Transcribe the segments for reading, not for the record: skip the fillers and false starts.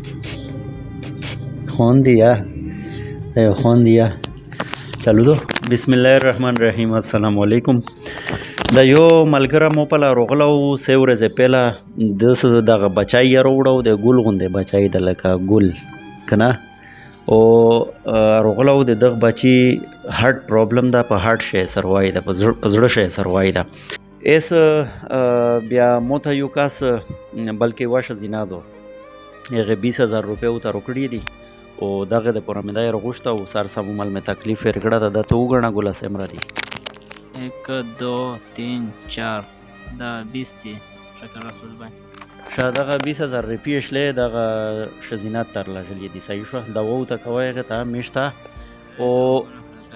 خوان दिया خوان दिया چلو دو بسم الله الرحمن الرحیم. السلام علیکم. د یو ملګری مو په لار غلو څه ورځې پهله دغه بچای یې راوړو د ګل غوندې بچای د لکه ګل که نه او راغلو د دغه بچي هارټ پرابلم ده په هارټ شی سروای ده په زړه شی سروای ده ایس بیا موته یو کس بلکې واشه زینا دو هغه 20,000 روپۍ ورته راکړي دي او دغه د پوره مې دا یې راغوښته او سر سمو مل مې تکلیف یې ورکړه ده ته وګڼه ګله سمره دي 1 2 3 4 دا 20 دي شکر رسول بای شاید دغه 20,000 روپۍ شلې دغه ښځینه ترلږلې دي صحیح شوه دوا ورته کوی هغې ته میشته او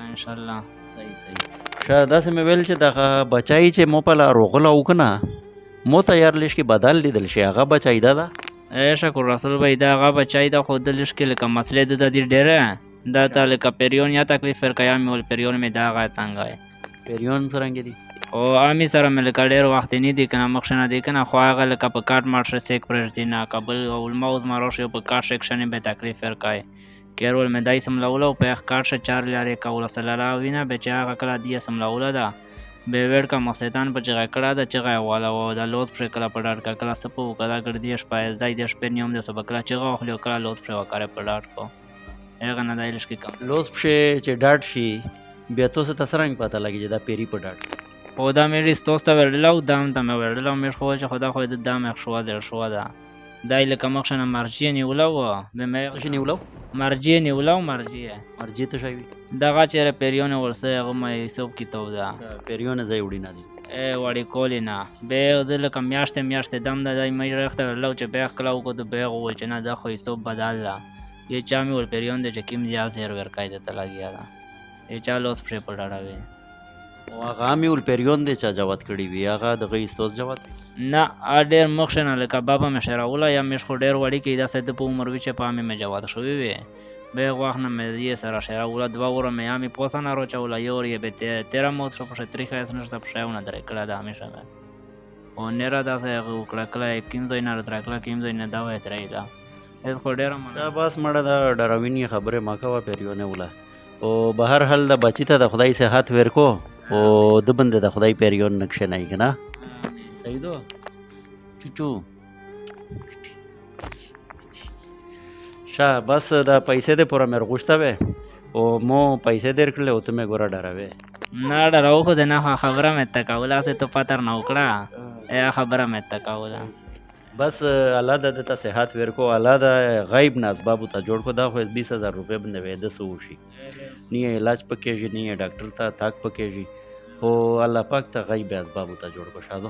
انشاءالله صحیح شاید داسې مې ویل چې دغه بچای چې مو په لار راغله و که نه مو ته یار لیش کې بدل لیدل شي هغه بچای ده شکر رسول بای دا هغه بچای دا خو دلش کې لکه مسلې د دې ډېره دا ته لکه پیریون یا تکلیف ورکیا مې ول پیریون مې دا هغه تنګای پیریون څرنګه دي او امی سره مې لکه ډېر وخت نه دی کنه مخ نه دی کنه خو هغه لکه په کارت مارشه سیک پرځ نه قبل او الموز ماروش په کار سیکشن به تکلیف ورکای کیرول مې دای سم لولو په کار شه 4 لارې کول سره وینا به چې هغه کله دی سم لولو دا به ور کا مخسیتان په چغه کړه د چغه والا و د لوز پر کله پډار کا کله سپو کله ګردیش پایز دای د شپې نیوم د سبکلا چغه خو کله لوز پر وکړه پډار کو هغه نه دایلش کې کم لوز پر چې ډاټ شي بیا تاسو ته سرنګ پته لګی چې دا پیری په ډاټ او دا مې ریستوسته ورلو دام ته مې ورلو مې خو چې خدا خو د دام خو زر شو دا دای لکه مخشنه مرجی نیولو به مې څه نیولو مرجی نیولو مرجی ته شوی دغه چیرې پیریون ورسه هغه مې سوب کیتو دا پیریون ځای وړي نه دي وړي کولی نه به د لکه میاشتې دم د دای مې رخته ورلو چې بیخ کلاو کو د بیغ ول چې نه دا خو سوب بدل لا یې چا مې ول پیریون د چکیم یا زیر ور قاعده ته لګیا دا یې چا لوس پر پړاړاوي او هغه مې ول پیریون دی چا جواب کړی وی هغه دغه استوس جواب نه ا ډېر مخشنه لکه بابا مې شراوله یا مې خو ډېر وړي کې دا سید په عمر وی چې پامې مې جواب شوی وي به واخنه مې یې سره شراوله دوا ور مې امي پوسانه روچوله یو یې به 13 مو څه په 3 خاص نشته په شاونه درې کړه دا همیشه مې او نره دا څه وکړه کله کیم ځای نه راکړه کیم ځای نه دا وای ترایلا هیڅ خو ډېر ما بس مړه دا ډراوینی خبره ما کا پیریونه ولا او بهر حال د بچی ته د خدای صحت ورکو او د بنده د خدای پیریون نقشه نه کنا صحیح دو چچو شا بس دا پیسې د پوره مې غوښته وې او مو پیسې درکړل او ته مې ګوره ډراوې نه ډراو خو د نه خبره مې تکوله سه ته پاتر نه وکړه یا خبره مې تکوله بس الله د ته صحت ورکو الله د غیب نه اسباب ته جوړ کو دا خو 20,000 روپۍ باندې وې د سو شي نه علاج پکې جی نه ډاکټر ته تاک پکې جی او الله پاک ته غیب اسباب ته جوړ کو شادو